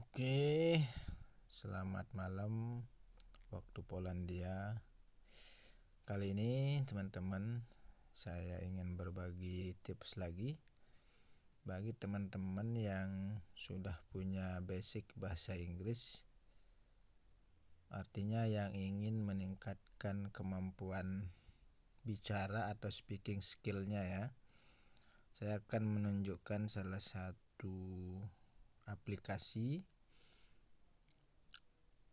Oke, selamat malam waktu Polandia. Kali ini teman-teman, saya ingin berbagi tips lagi bagi teman-teman yang sudah punya basic bahasa Inggris. Artinya yang ingin meningkatkan kemampuan bicara atau speaking skill-nya ya. Saya akan menunjukkan salah satu aplikasi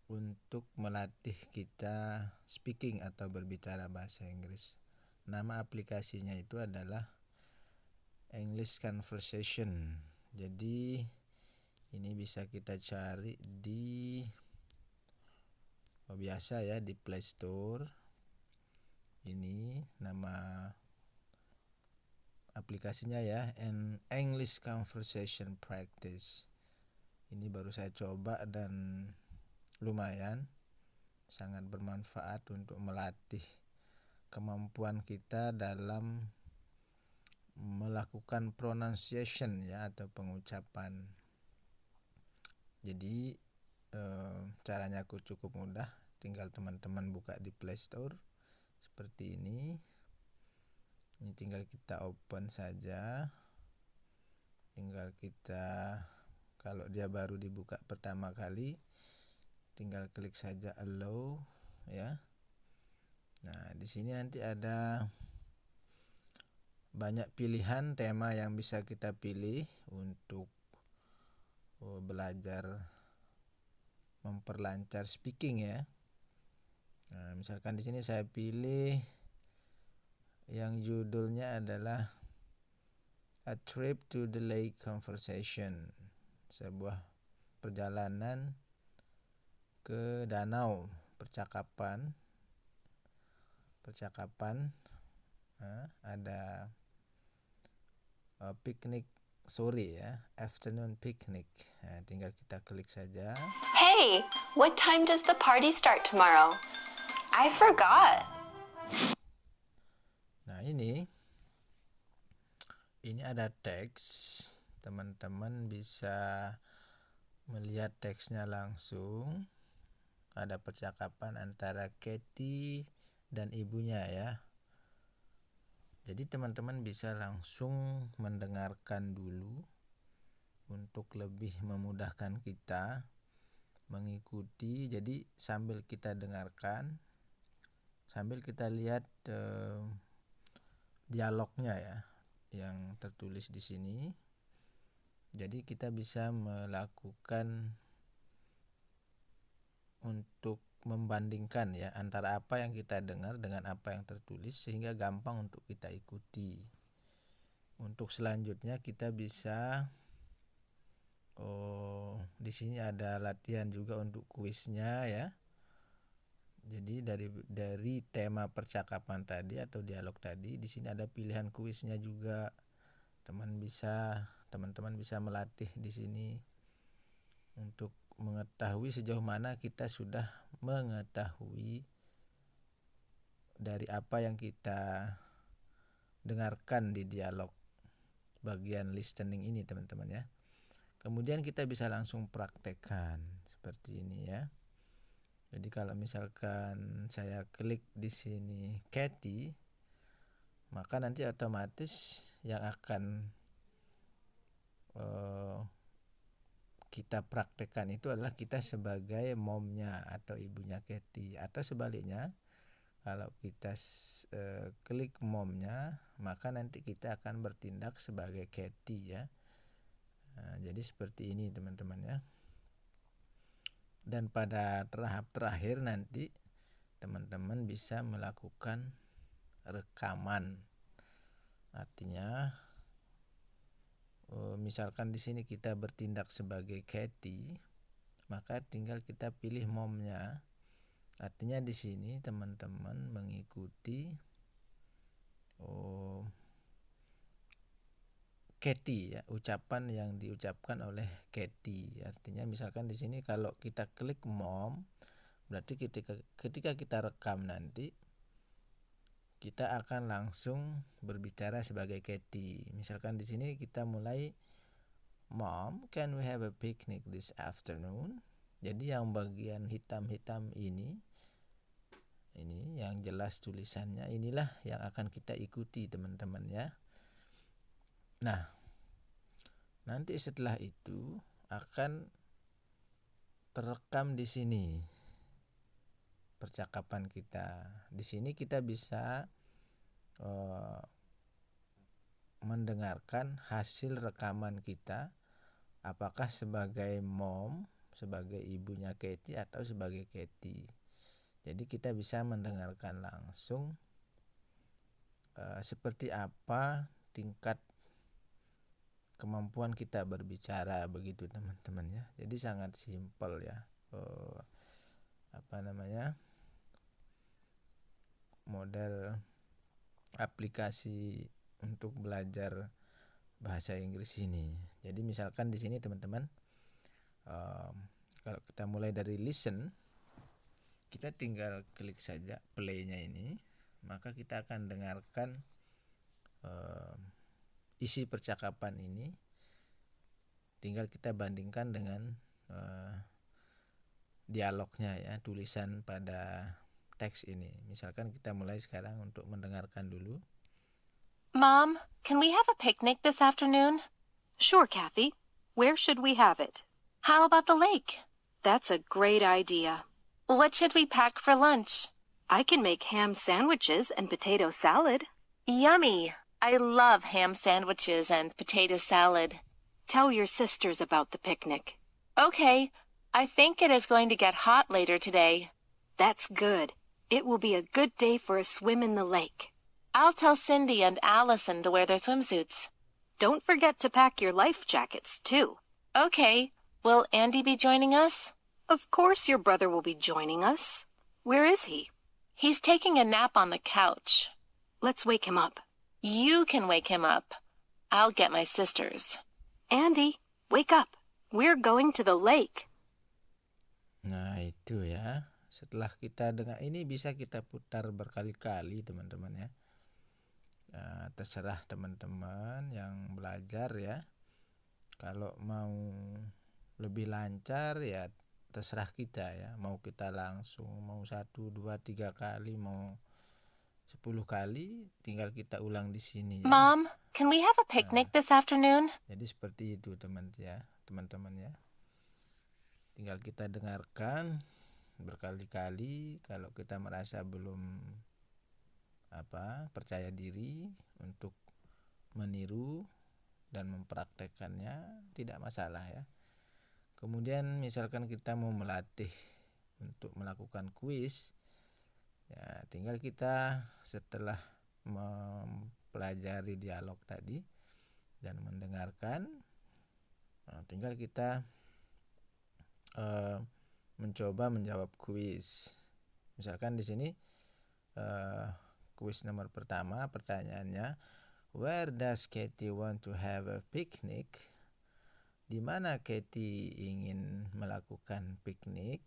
untuk melatih kita speaking atau berbicara bahasa Inggris. Nama aplikasinya itu adalah English Conversation. Jadi ini bisa kita cari di biasa ya di Play Store. Ini nama aplikasinya ya, English Conversation Practice. Ini baru saya coba dan lumayan sangat bermanfaat untuk melatih kemampuan kita dalam melakukan pronunciation ya atau pengucapan. Jadi caranya cukup mudah, tinggal teman-teman buka di Play Store seperti ini. Ini tinggal kita open saja. Tinggal kita, kalau dia baru dibuka pertama kali, tinggal klik saja allow ya. Nah, di sini nanti ada banyak pilihan tema yang bisa kita pilih untuk belajar memperlancar speaking ya. Nah, misalkan di sini saya pilih yang judulnya adalah A Trip to the Lake Conversation, sebuah perjalanan ke danau, percakapan. Nah, ada piknik sore ya, afternoon picnic. Nah, tinggal kita klik saja. Hey, what time does the party start tomorrow? I forgot. Nah, ini ada teks. Teman-teman bisa melihat teksnya langsung. Ada percakapan antara Katie dan ibunya ya. Jadi teman-teman bisa langsung mendengarkan dulu untuk lebih memudahkan kita mengikuti. Jadi sambil kita dengarkan, sambil kita lihat dialognya ya yang tertulis di sini. Jadi kita bisa melakukan untuk membandingkan ya antara apa yang kita dengar dengan apa yang tertulis sehingga gampang untuk kita ikuti. Untuk selanjutnya kita bisa di sini ada latihan juga untuk kuisnya ya. Jadi dari tema percakapan tadi atau dialog tadi, di sini ada pilihan kuisnya juga. Teman-teman bisa melatih di sini untuk mengetahui sejauh mana kita sudah mengetahui dari apa yang kita dengarkan di dialog bagian listening ini teman-teman ya. Kemudian kita bisa langsung praktekkan seperti ini ya. Jadi kalau misalkan saya klik di sini Katie, maka nanti otomatis yang akan kita praktekkan itu adalah kita sebagai momnya atau ibunya Katie, atau sebaliknya kalau kita klik momnya maka nanti kita akan bertindak sebagai Katie ya. Nah, jadi seperti ini teman-teman ya. Dan pada tahap terakhir nanti teman-teman bisa melakukan rekaman. Artinya misalkan di sini kita bertindak sebagai Katie, maka tinggal kita pilih momnya. Artinya di sini teman-teman mengikuti Katie ya, ucapan yang diucapkan oleh Katie. Artinya misalkan di sini kalau kita klik mom, berarti ketika kita rekam nanti kita akan langsung berbicara sebagai Katie. Misalkan di sini kita mulai Mom, can we have a picnic this afternoon? Jadi yang bagian hitam-hitam ini yang jelas tulisannya, inilah yang akan kita ikuti teman-teman ya. Nah, nanti setelah itu akan terekam di sini percakapan kita. Di sini kita bisa mendengarkan hasil rekaman kita, apakah sebagai mom, sebagai ibunya Katie atau sebagai Katie. Jadi kita bisa mendengarkan langsung seperti apa tingkat kemampuan kita berbicara, begitu teman-teman ya. Jadi sangat simpel ya. Model aplikasi untuk belajar bahasa Inggris ini. Jadi misalkan di sini teman-teman, kalau kita mulai dari listen, kita tinggal klik saja play-nya ini, maka kita akan dengarkan isi percakapan ini. Tinggal kita bandingkan dengan dialognya ya, tulisan pada teks ini. Misalkan kita mulai sekarang untuk mendengarkan dulu. Mom, can we have a picnic this afternoon? Sure, Kathy. Where should we have it? How about the lake? That's a great idea. What should we pack for lunch? I can make ham sandwiches and potato salad. Yummy! I love ham sandwiches and potato salad. Tell your sisters about the picnic. Okay, I think it is going to get hot later today. That's good. It will be a good day for a swim in the lake. I'll tell Cindy and Allison to wear their swimsuits. Don't forget to pack your life jackets, too. Okay, will Andy be joining us? Of course your brother will be joining us. Where is he? He's taking a nap on the couch. Let's wake him up. You can wake him up. I'll get my sisters. Andy, wake up. We're going to the lake. Nah itu ya. Setelah kita dengar ini, bisa kita putar berkali-kali teman-teman ya. Terserah teman-teman yang belajar ya. Kalau mau lebih lancar ya terserah kita ya. Mau kita langsung, mau 1, 2, 3 kali, mau 10 kali, tinggal kita ulang di sini ya. Mom, can we have a picnic this afternoon? Jadi seperti itu teman-teman ya. Tinggal kita dengarkan berkali-kali. Kalau kita merasa belum percaya diri untuk meniru dan mempraktekkannya, tidak masalah ya. Kemudian misalkan kita mau melatih untuk melakukan kuis ya, tinggal kita setelah mempelajari dialog tadi dan mendengarkan, tinggal kita mencoba menjawab kuis. Misalkan di sini kuis nomor pertama, pertanyaannya, where does Katie want to have a picnic? Di mana Katie ingin melakukan piknik?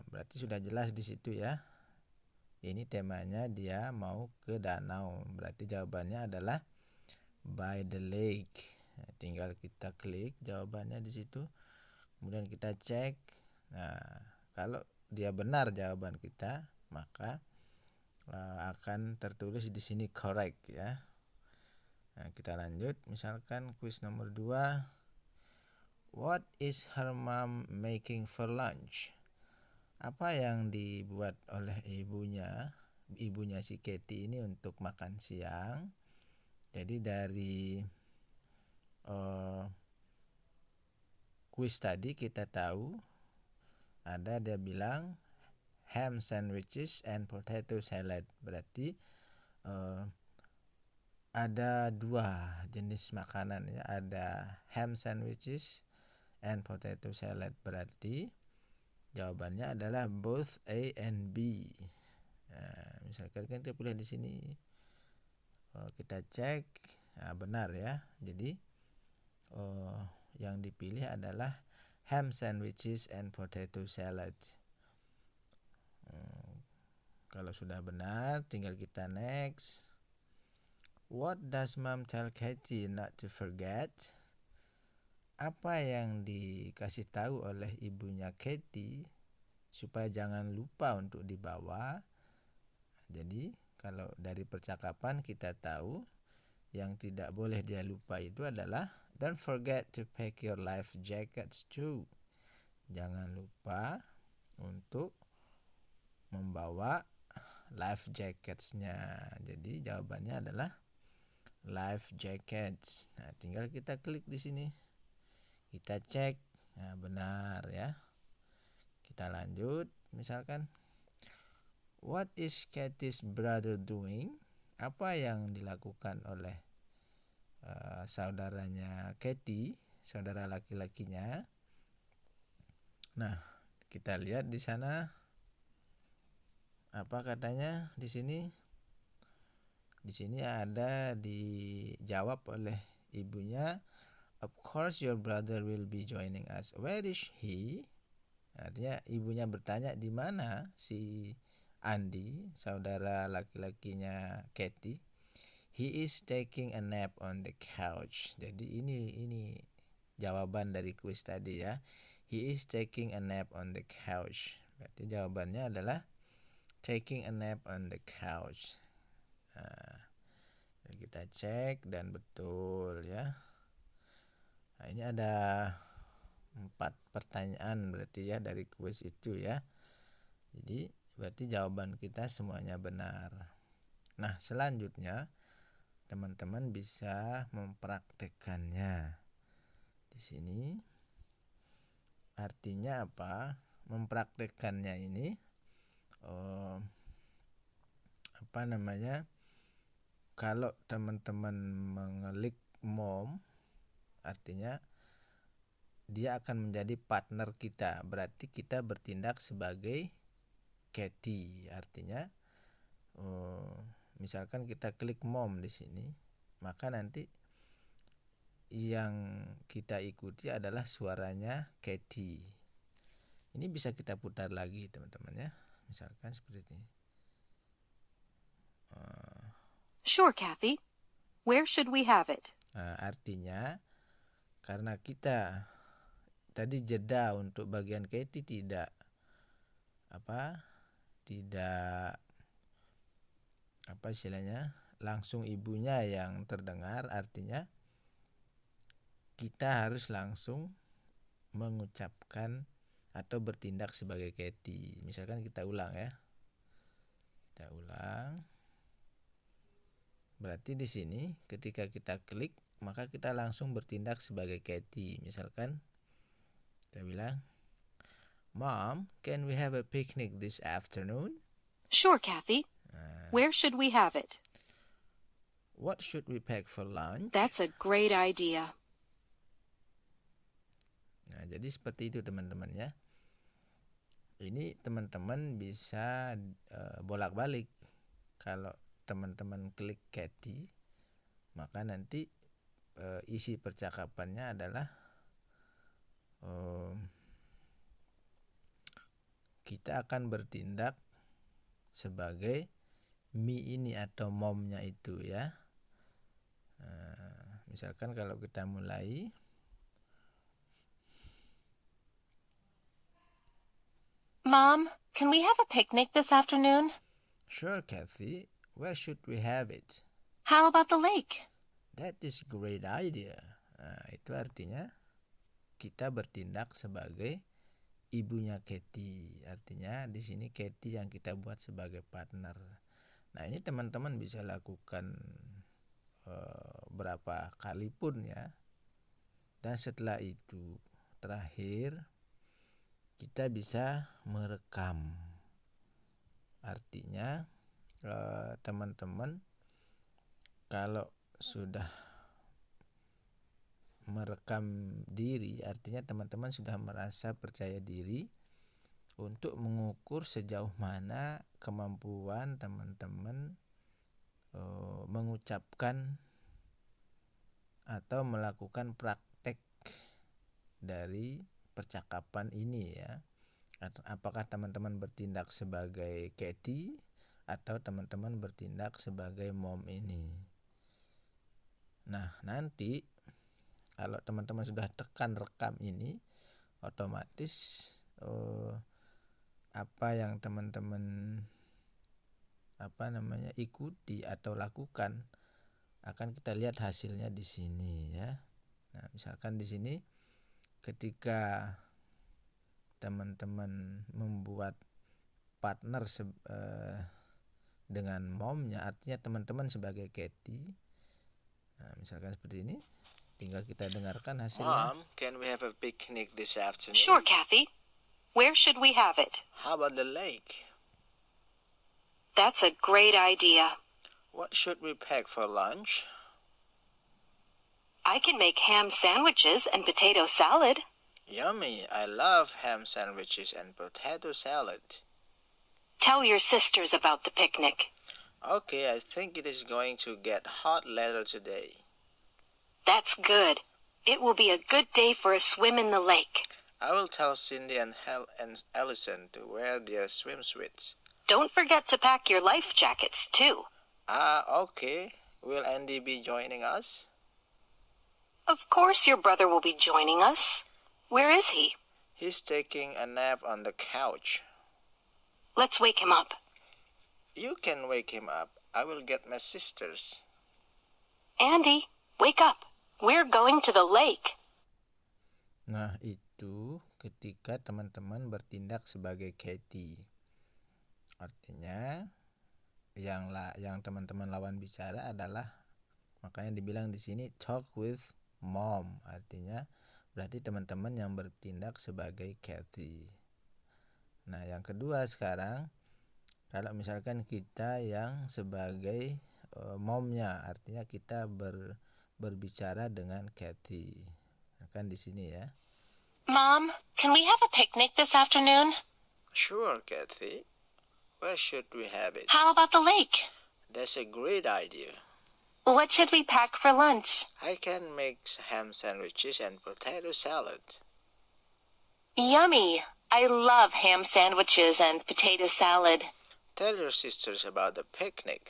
Berarti sudah jelas di situ ya. Ini temanya dia mau ke danau. Berarti jawabannya adalah by the lake. Tinggal kita klik jawabannya di situ. Kemudian kita cek. Nah, kalau dia benar jawaban kita, maka akan tertulis di sini correct ya. Nah, kita lanjut. Misalkan kuis nomor 2. What is her mom making for lunch? Apa yang dibuat oleh ibunya si Katie ini untuk makan siang? Jadi dari kuis tadi kita tahu dia bilang ham sandwiches and potato salad. Berarti ada 2 jenis makanan ya, ada ham sandwiches and potato salad. Berarti jawabannya adalah both A and B. Nah, misalkan kita pilih di sini, kita cek, benar ya. Jadi yang dipilih adalah ham sandwiches and potato salad. Kalau sudah benar, tinggal kita next. What does mom tell Katie not to forget? apa yang dikasih tahu oleh ibunya Katie supaya jangan lupa untuk dibawa. Jadi kalau dari percakapan kita tahu yang tidak boleh dia lupa itu adalah don't forget to pack your life jackets too. Jangan lupa untuk membawa life jackets-nya. Jadi jawabannya adalah life jackets. Nah, tinggal kita klik di sini. Kita cek. Nah, benar ya. Kita lanjut. Misalkan, what is Katie's brother doing? Apa yang dilakukan oleh saudaranya Katie, saudara laki-lakinya? Nah, kita lihat di sana apa katanya di sini? Di sini ada dijawab oleh ibunya, of course your brother will be joining us. Where is he? Artinya ibunya bertanya di mana si Andy, saudara laki-lakinya Katie. He is taking a nap on the couch. Jadi ini jawaban dari kuis tadi ya. He is taking a nap on the couch. Berarti jawabannya adalah taking a nap on the couch. Nah, kita cek dan betul ya. Nah, ini ada 4 pertanyaan berarti ya dari kuis itu ya. Jadi berarti jawaban kita semuanya benar. Nah, selanjutnya teman-teman bisa mempraktekkannya. Di sini artinya apa? Mempraktekkannya ini kalau teman-teman mengelik mom, artinya dia akan menjadi partner kita. Berarti kita bertindak sebagai Katie. Artinya misalkan kita klik mom di sini, maka nanti yang kita ikuti adalah suaranya Katie. Ini bisa kita putar lagi teman-teman ya. Misalkan seperti ini. Sure, Kathy. Where should we have it? Artinya karena kita tadi jeda untuk bagian Katie tidak langsung ibunya yang terdengar, artinya kita harus langsung mengucapkan atau bertindak sebagai Katie. Misalkan kita ulang ya. Kita ulang. Berarti di sini ketika kita klik, maka kita langsung bertindak sebagai Katie. Misalkan kita bilang, Mom, can we have a picnic this afternoon? Sure, Kathy. Where should we have it? What should we pack for lunch? That's a great idea. Nah, jadi seperti itu teman-teman ya. Ini teman-teman bisa bolak-balik. Kalau teman-teman klik Katie, maka nanti isi percakapannya adalah kita akan bertindak sebagai me ini atau momnya itu ya. Misalkan kalau kita mulai, Mom, can we have a picnic this afternoon? sure Kathy, where should we have it? How about the lake? That is a great idea. Nah, itu artinya kita bertindak sebagai ibunya Katie. Artinya di sini Katie yang kita buat sebagai partner. Nah, ini teman-teman bisa lakukan berapa kali pun ya. Dan setelah itu terakhir kita bisa merekam. Artinya teman-teman kalau sudah merekam diri, artinya teman-teman sudah merasa percaya diri untuk mengukur sejauh mana kemampuan teman-teman mengucapkan atau melakukan praktek dari percakapan ini ya. Apakah teman-teman bertindak sebagai Katie atau teman-teman bertindak sebagai mom ini. Nah, nanti Kalau teman-teman sudah tekan rekam ini, otomatis apa yang teman-teman ikuti atau lakukan akan kita lihat hasilnya di sini ya. Nah, misalkan di sini ketika teman-teman membuat partner dengan momnya, artinya teman-teman sebagai Katie. Nah, misalkan seperti ini, tinggal kita dengarkan hasilnya. Mom, can we have a picnic this afternoon? Sure, Kathy. Where should we have it? How about the lake? That's a great idea. What should we pack for lunch? I can make ham sandwiches and potato salad. Yummy! I love ham sandwiches and potato salad. Tell your sisters about the picnic. Okay, I think it is going to get hot later today. That's good. It will be a good day for a swim in the lake. I will tell Cindy and Allison to wear their swimsuits. Don't forget to pack your life jackets, too. Okay. Will Andy be joining us? Of course your brother will be joining us. Where is he? He's taking a nap on the couch. Let's wake him up. You can wake him up. I will get my sisters. Andy, wake up. We're going to the lake. Nah, itu ketika teman-teman bertindak sebagai Katie. Artinya yang teman-teman lawan bicara adalah, makanya dibilang di sini talk with mom. Artinya berarti teman-teman yang bertindak sebagai Katie. Nah, yang kedua sekarang, kalau misalkan kita yang sebagai momnya, artinya kita berbicara dengan Katie. Kan di sini ya. Mom, can we have a picnic this afternoon? Sure, Kathy. Where should we have it? How about the lake? That's a great idea. What should we pack for lunch? I can make ham sandwiches and potato salad. Yummy. I love ham sandwiches and potato salad. Tell your sisters about the picnic.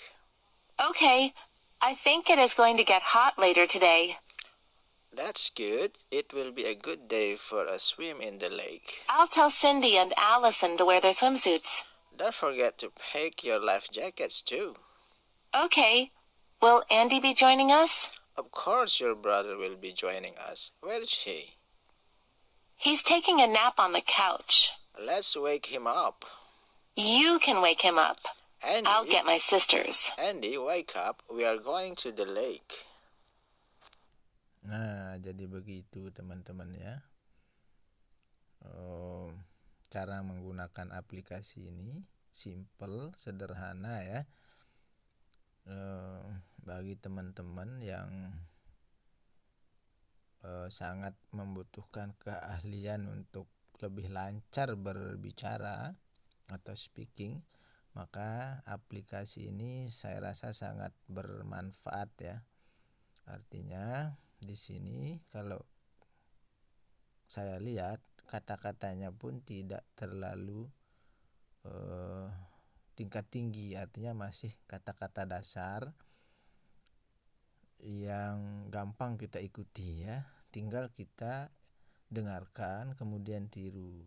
Okay. I think it is going to get hot later today. That's good. It will be a good day for a swim in the lake. I'll tell Cindy and Allison to wear their swimsuits. Don't forget to pack your life jackets too. Okay. Will Andy be joining us? Of course your brother will be joining us. Where is he? He's taking a nap on the couch. Let's wake him up. You can wake him up. Andy, I'll get my sisters. Andy, wake up. We are going to the lake. Nah, jadi begitu teman-teman ya. Cara menggunakan aplikasi ini simple, sederhana ya. Bagi teman-teman yang sangat membutuhkan keahlian untuk lebih lancar berbicara atau speaking, maka aplikasi ini saya rasa sangat bermanfaat ya. Artinya di sini kalau saya lihat kata-katanya pun tidak terlalu tingkat tinggi, artinya masih kata-kata dasar yang gampang kita ikuti ya. Tinggal kita dengarkan kemudian tiru.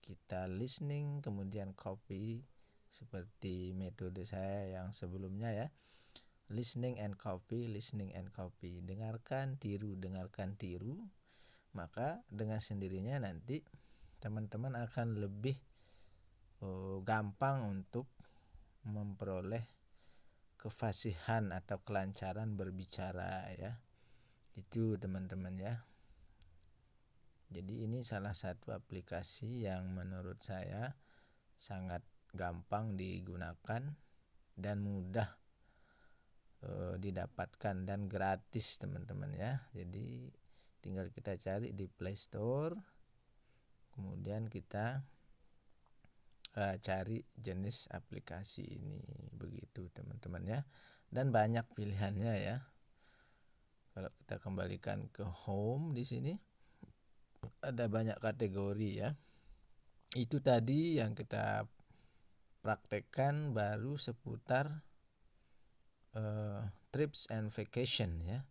Kita listening kemudian copy seperti metode saya yang sebelumnya ya. Listening and copy. Dengarkan, tiru. Maka dengan sendirinya nanti teman-teman akan lebih gampang untuk memperoleh kefasihan atau kelancaran berbicara ya. Itu teman-teman ya. Jadi ini salah satu aplikasi yang menurut saya sangat gampang digunakan dan mudah didapatkan dan gratis teman-teman ya. Jadi tinggal kita cari di Play Store, kemudian kita cari jenis aplikasi ini, begitu teman-teman ya. Dan banyak pilihannya ya. Kalau kita kembalikan ke home di sini ada banyak kategori ya. Itu tadi yang kita praktekkan baru seputar trips and vacation ya.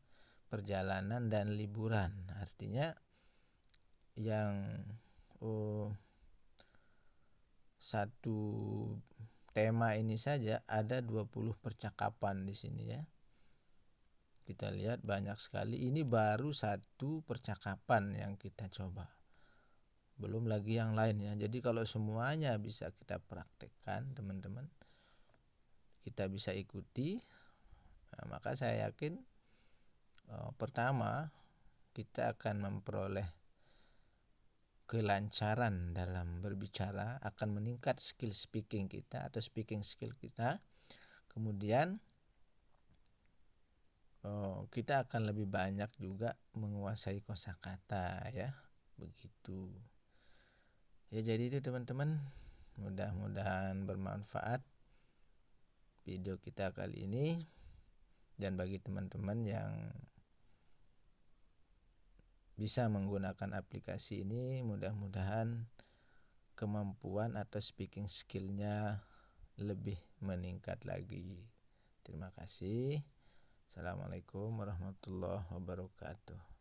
perjalanan dan liburan. Artinya yang satu tema ini saja ada 20 percakapan di sini ya. Kita lihat banyak sekali. Ini baru satu percakapan yang kita coba. Belum lagi yang lain ya. Jadi kalau semuanya bisa kita praktekkan teman-teman, kita bisa ikuti, maka saya yakin pertama kita akan memperoleh kelancaran dalam berbicara, akan meningkat skill speaking kita atau speaking skill kita. Kemudian kita akan lebih banyak juga menguasai kosakata ya, begitu. Ya jadi itu teman-teman, mudah-mudahan bermanfaat video kita kali ini, dan bagi teman-teman yang bisa menggunakan aplikasi ini, mudah-mudahan kemampuan atau speaking skill-nya lebih meningkat lagi. Terima kasih. Assalamualaikum warahmatullahi wabarakatuh.